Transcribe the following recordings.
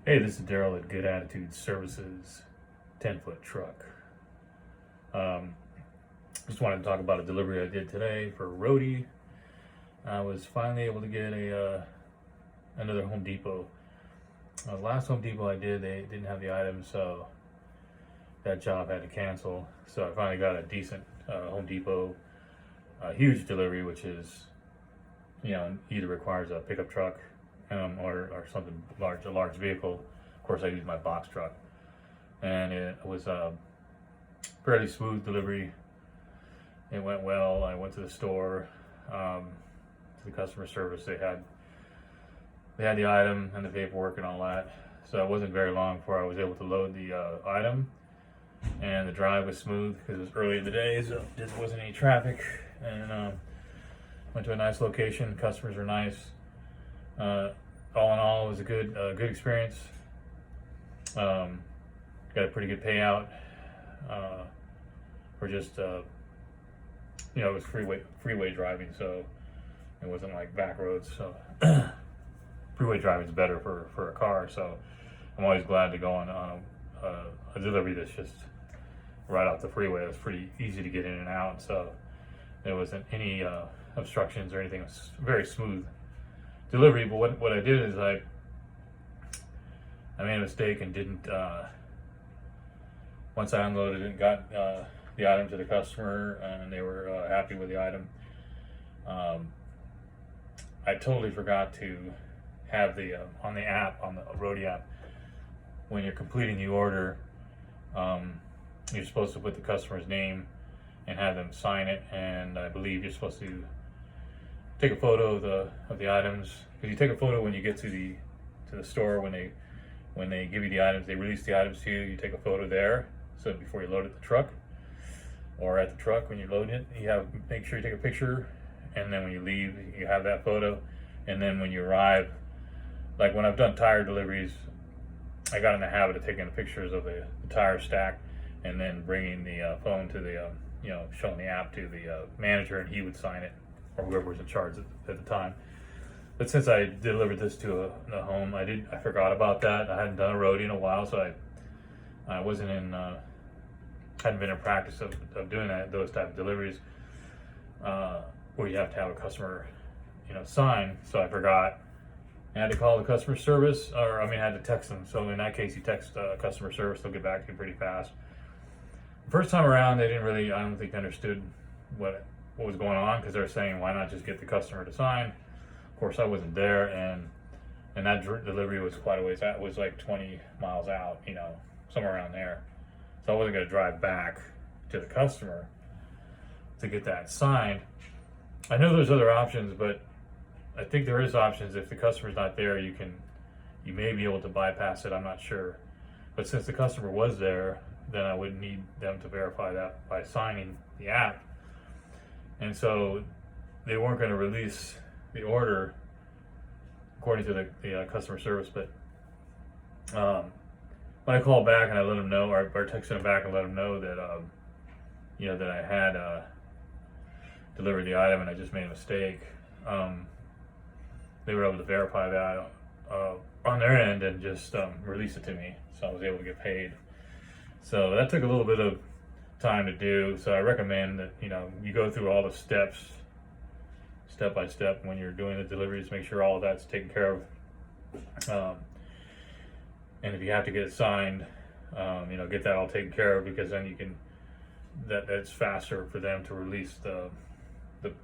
Hey, this is Daryl at Good Attitude Services, 10-foot truck. Just wanted to talk about a delivery I did today for Roadie. I was finally able to get another Home Depot. Last Home Depot I did, they didn't have the items, so that job had to cancel. So I finally got a decent Home Depot, huge delivery, which is, either requires a pickup truck or something large, a large vehicle. Of course, I used my box truck, and it was a fairly smooth delivery. It went well. I went to the store, to the customer service. They had the item and the paperwork and all that. So it wasn't very long before I was able to load the item, and the drive was smooth because it was early in the day, so there wasn't any traffic. And went to a nice location. Customers were nice. All in all, it was a good experience. Got a pretty good payout for just it was freeway driving, so it wasn't like back roads. So freeway driving is better for a car. So I'm always glad to go on a delivery that's just right off the freeway. It was pretty easy to get in and out, so there wasn't any obstructions or anything. It was very smooth delivery. But what I did is I made a mistake and didn't, once I unloaded it and got the item to the customer and they were happy with the item, I totally forgot to have on the app, on the Roadie app, when you're completing the order, you're supposed to put the customer's name and have them sign it, and I believe you're supposed to take a photo of the items, because you take a photo when you get to the store. When they give you the items, they release the items to you. You take a photo there, so before you load it at the truck, or at the truck when you load it, make sure you take a picture, and then when you leave, you have that photo. And then when you arrive, like when I've done tire deliveries, I got in the habit of taking the pictures of the tire stack, and then bringing the phone to the showing the app to the manager, and he would sign it, or whoever was in charge at the time. But since I delivered this to a home, I forgot about that. I hadn't done a Roadie in a while, so I wasn't hadn't been in practice of doing those type of deliveries where you have to have a customer sign. So I forgot. I had to call the customer service, or I had to text them. So in that case, you text customer service, they'll get back to you pretty fast. First time around, they didn't really, I don't think, understood what was going on, because they're saying, why not just get the customer to sign? Of course, I wasn't there, and that delivery was quite a ways out. It was like 20 miles out, somewhere around there. So I wasn't going to drive back to the customer to get that signed. I know there's other options, but I think there is options. If the customer's not there, you may be able to bypass it. I'm not sure. But since the customer was there, then I would need them to verify that by signing the app. And so they weren't going to release the order according to the customer service. But when I called back and I let them know, or texted them back and let them know that that I had delivered the item and I just made a mistake, they were able to verify that on their end and just release it to me. So I was able to get paid. So that took a little bit of time to do. So I recommend that you go through all the steps, step by step, when you're doing the deliveries. Make sure all of that's taken care of. And if you have to get it signed, get that all taken care of, because then you can. That's faster for them to release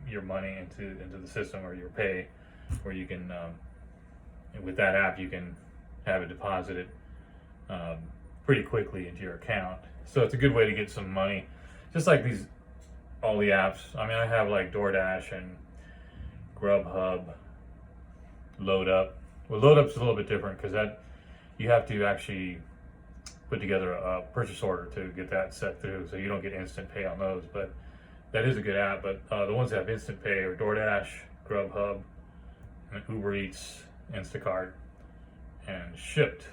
your money into the system, or your pay, where you can with that app you can have it deposited pretty quickly into your account. So it's a good way to get some money, just like all the apps. I have like DoorDash and Grubhub, Load Up. Well, Load Up's a little bit different, because that you have to actually put together a purchase order to get that set through, so you don't get instant pay on those. But that is a good app. But the ones that have instant pay are DoorDash, Grubhub, and Uber Eats, Instacart, and Shipped.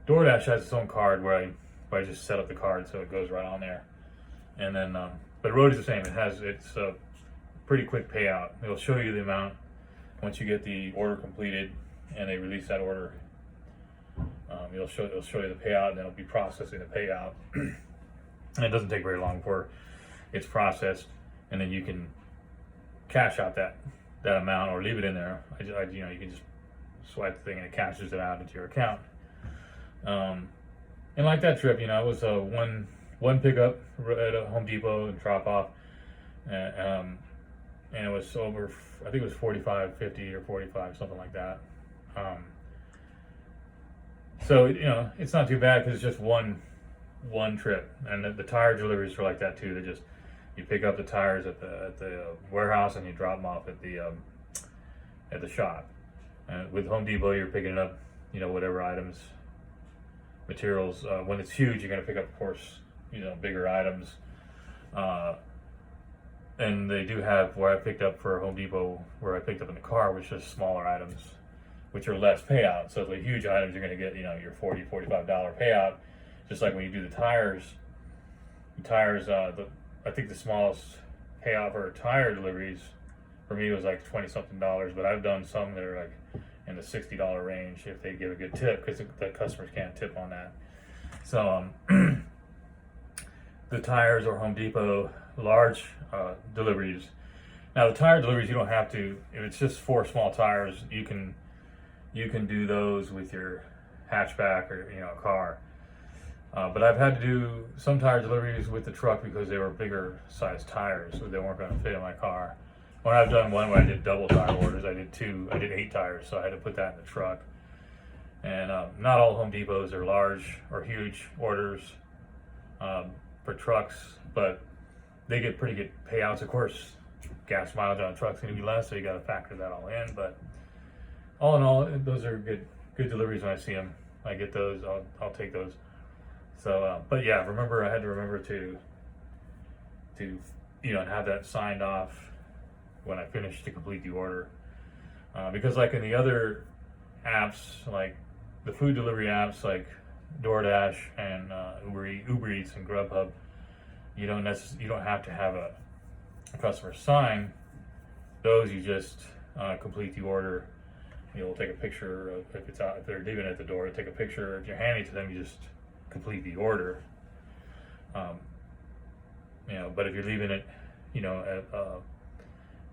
DoorDash has its own card where I just set up the card so it goes right on there. And then, but Roadie's the same. It's pretty quick payout. It'll show you the amount once you get the order completed. and they release that order, it'll show you the payout, and then it'll be processing the payout. And it doesn't take very long before it's processed, and then you can cash out that amount or leave it in there. You can just swipe the thing and it cashes it out into your account. And like that trip, it was one pickup at a Home Depot and drop off, and it was over, I think it was 45, 50 or 45, something like that. So it's not too bad because it's just one trip, and the tire deliveries are like that too. They just, you pick up the tires at the warehouse and you drop them off at the shop. And with Home Depot, you're picking up whatever items, materials. When it's huge, you're going to pick up, of course, bigger items. And they do have where I picked up for Home Depot, where I picked up in the car, which is smaller items, which are less payout. So the huge items, you're going to get your $40, $45 payout. Just like when you do the tires. I think the smallest payout for tire deliveries for me was like $20-something, but I've done some that are like in the $60 range if they give a good tip, because the customers can't tip on that. So the tires or Home Depot large deliveries. Now the tire deliveries, you don't have to. If it's just 4 small tires, you can do those with your hatchback or a car. But I've had to do some tire deliveries with the truck because they were bigger size tires, so they weren't going to fit in my car. When I've done one where I did double tire orders, I did 8 tires, so I had to put that in the truck. And not all Home Depots are large or huge orders for trucks, but they get pretty good payouts. Of course, gas mileage on a truck's going to be less, so you got to factor that all in. But all in all, those are good deliveries when I see them. I get those. I'll take those. So, but yeah, I had to remember to have that signed off when I finish to complete the order. Because like in the other apps, like the food delivery apps like DoorDash and Uber Eats and Grubhub, you don't have to have a customer sign those. You just complete the order. You'll take a picture of, if they're leaving it at the door, take a picture. If you're handing it to them, you just complete the order. But if you're leaving it,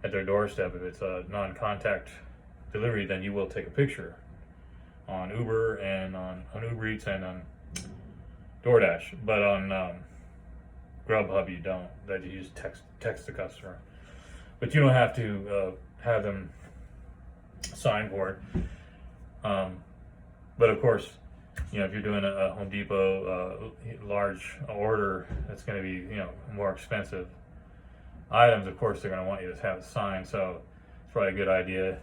at their doorstep, if it's a non-contact delivery, then you will take a picture on Uber and on Uber Eats and on DoorDash. But on Grubhub, you don't. That you just text the customer. But you don't have to have them sign for it. But of course, if you're doing a Home Depot large order, that's going to be more expensive items. Of course, they're going to want you to have it signed. So it's probably a good idea,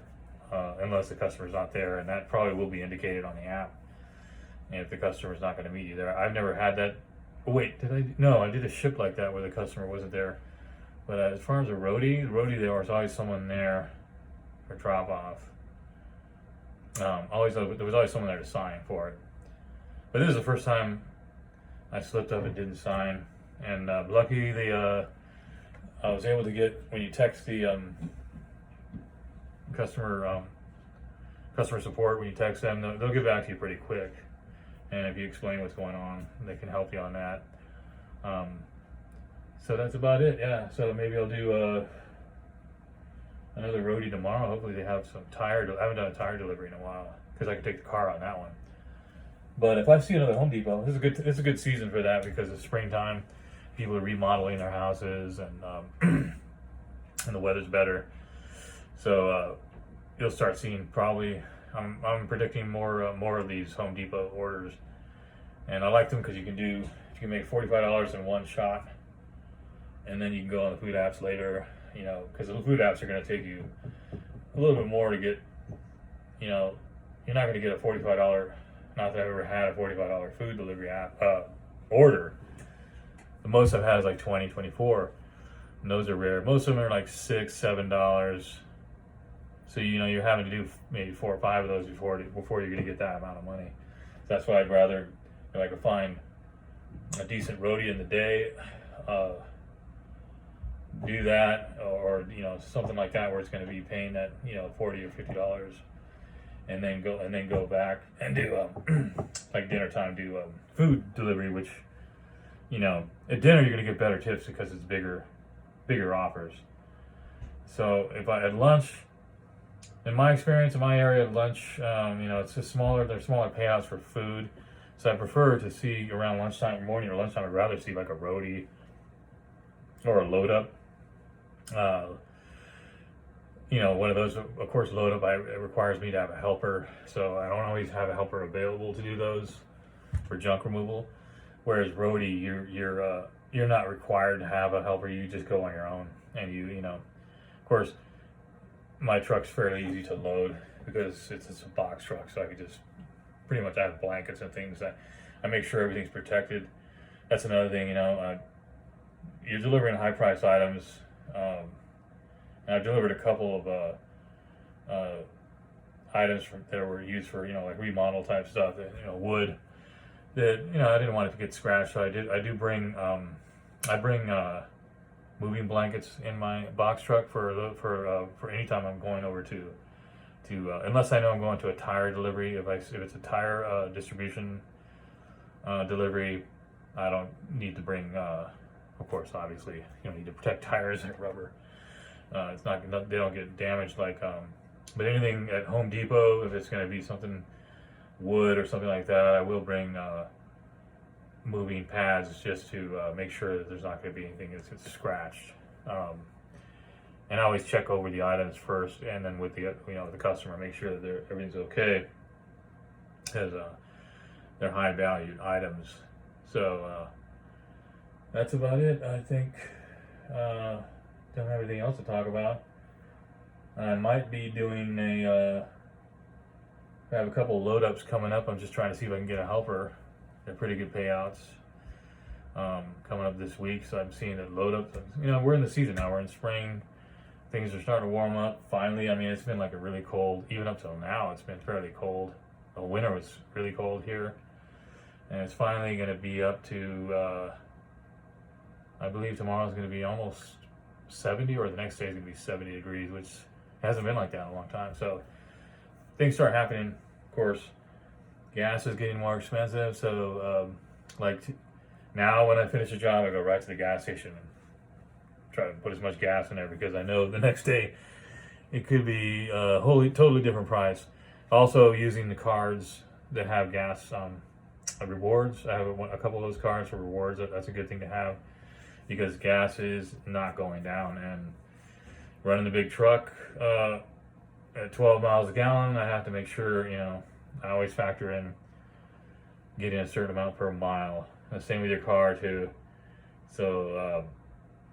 unless the customer's not there, and that probably will be indicated on the app. And if the customer's not going to meet you there, I've never had that. Wait, No, I did a ship like that where the customer wasn't there. But as far as the roadie, there was always someone there for drop off. There was always someone there to sign for it. But this is the first time I slipped up and didn't sign. And lucky I was able to get, when you text the customer support, when you text them, they'll get back to you pretty quick. And if you explain what's going on, they can help you on that. So that's about it. Yeah. So maybe I'll do another roadie tomorrow. Hopefully they have some tire. I haven't done a tire delivery in a while because I could take the car on that one. But if I see another Home Depot, it's a good season for that because it's springtime. People are remodeling their houses, and and the weather's better. So you'll start seeing probably. I'm predicting more of these Home Depot orders, and I like them because you can make $45 in one shot, and then you can go on the food apps later. Because the food apps are going to take you a little bit more to get. You're not going to get a $45. Not that I've ever had a $45 food delivery app order. The most I've had is like $20, $24, and those are rare. Most of them are like $6, $7. So you're having to do maybe 4 or 5 of those before you're going to get that amount of money. So that's why I'd rather, if I could find a decent roadie in the day, do that, or something like that where it's going to be paying that $40 or $50, and then go back and do like dinner time, do food delivery, which, you know, at dinner you're gonna get better tips because it's bigger offers. So if I at lunch, in my experience in my area, lunch, you know, it's just there's smaller payouts for food. So I prefer to see around lunchtime, morning or lunchtime. I'd rather see like a Roadie or a Load Up. You know, one of those, of course, Load Up, it requires me to have a helper. So I don't always have a helper available to do those for junk removal. Whereas Roadie, you're not required to have a helper. You just go on your own, and you know, of course, my truck's fairly easy to load because it's a box truck, so I could just pretty much have blankets and things that I make sure everything's protected. That's another thing, you know, you're delivering high price items, and I've delivered a couple of items that were used for, you know, like remodel type stuff, that, you know, wood that, you know, I didn't want it to get scratched, so I do bring I bring moving blankets in my box truck for any time I'm going over to unless I know I'm going to a tire delivery. If it's a tire distribution delivery, I don't need to bring. Of course, obviously, you don't need to protect tires and rubber. It's not, they don't get damaged like. But anything at Home Depot, if it's going to be something wood or something like that, I will bring moving pads just to make sure that there's not going to be anything that's scratched. And I always check over the items first, and then with the the customer, make sure that everything's okay, because they're high valued items. So that's about it. I think don't have anything else to talk about. I might be doing I have a couple of load ups coming up. I'm just trying to see if I can get a helper. They're pretty good payouts coming up this week. So I'm seeing that load up. You know, we're in the season now. We're in spring. Things are starting to warm up. Finally, I mean, it's been like a really cold, even up till now, it's been fairly cold. The winter was really cold here. And it's finally going to be up to, I believe tomorrow is going to be almost 70, or the next day is going to be 70 degrees, which hasn't been like that in a long time. So things start happening. Of course, gas is getting more expensive. So now when I finish a job, I go right to the gas station and try to put as much gas in there, because I know the next day it could be a totally different price. Also, using the cards that have gas rewards. I have a couple of those cards for rewards. That's a good thing to have, because gas is not going down. And running the big truck at 12 miles a gallon, I have to make sure, you know, I always factor in getting a certain amount per mile. The same with your car too. So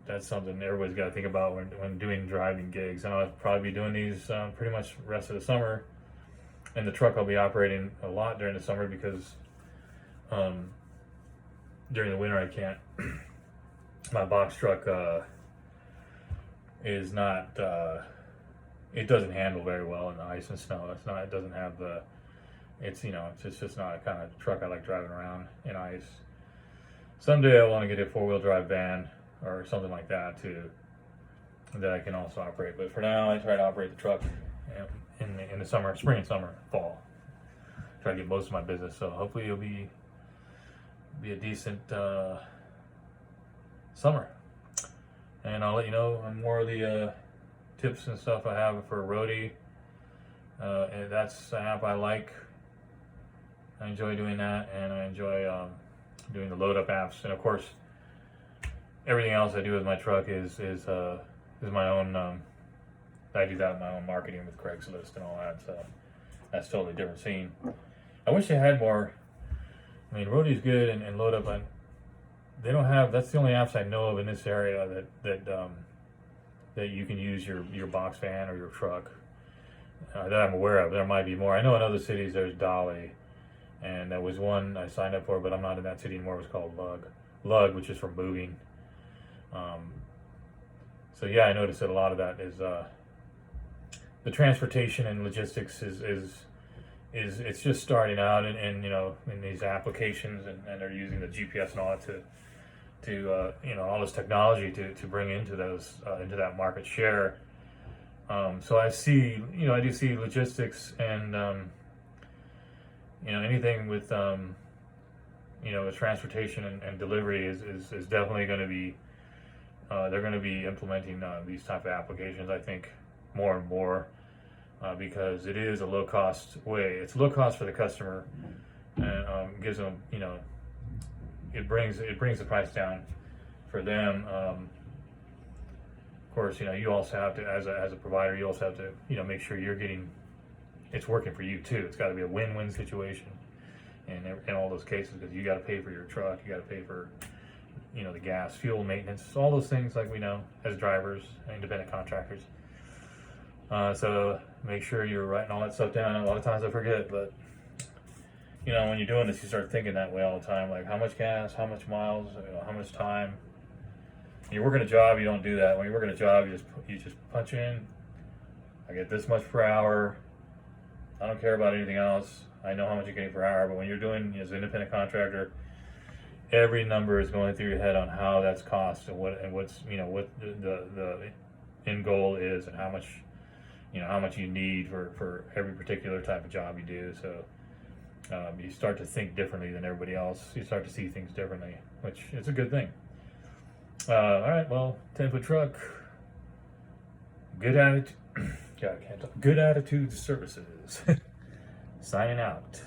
that's something everybody's got to think about when doing driving gigs. And I'll probably be doing these pretty much the rest of the summer. And the truck I'll be operating a lot during the summer, because during the winter I can't. My box truck is not. It doesn't handle very well in the ice and snow. It doesn't have the. It's just not a kind of truck I like driving around in ice. Someday I want to get a 4-wheel drive van or something like that too, that I can also operate. But for now, I try to operate the truck in the summer, spring and summer, fall. Try to get most of my business. So hopefully it'll be a decent summer. And I'll let you know on more of the tips and stuff I have for Roadie. And that's an app I like. I enjoy doing that, and I enjoy doing the load up apps. And of course, everything else I do with my truck is my own. I do that with my own marketing with Craigslist and all that. So that's a totally different scene. I wish they had more. I mean, Roadie's good, and load up, but they don't have. That's the only apps I know of in this area that you can use your box van or your truck that I'm aware of. There might be more. I know in other cities there's Dolly, and that was one I signed up for, but I'm not in that city anymore. It was called Lug, which is for moving. So yeah, I noticed that a lot of that is the transportation and logistics is it's just starting out, and you know, in these applications, and they're using the GPS and all that to you know, all this technology to bring into those into that market share. So I see, I do see logistics and, anything with, with transportation and delivery is definitely going to be, they're going to be implementing these type of applications, I think, more and more, because it is a low cost way. It's low cost for the customer, and gives them, it brings the price down for them. Of course, you also have to, as a provider, you also have to, make sure it's working for you too. It's got to be a win-win situation in all those cases, because you got to pay for your truck, you got to pay for, the gas, fuel, maintenance, all those things, like we know as drivers, independent contractors. So make sure you're writing all that stuff down. A lot of times I forget, but when you're doing this, you start thinking that way all the time, like how much gas, how much miles, how much time. When you're working a job, you don't do that. When you're working a job, you just punch in, I get this much per hour. I don't care about anything else. I know how much you're getting per hour, but when you're doing as an independent contractor, every number is going through your head on how that's cost and what's what the end goal is, and how much you need for every particular type of job you do. So you start to think differently than everybody else. You start to see things differently, which is a good thing. All right, well, 10-foot truck, good attitude. God, I can't talk. Good Attitude Services. Signing out.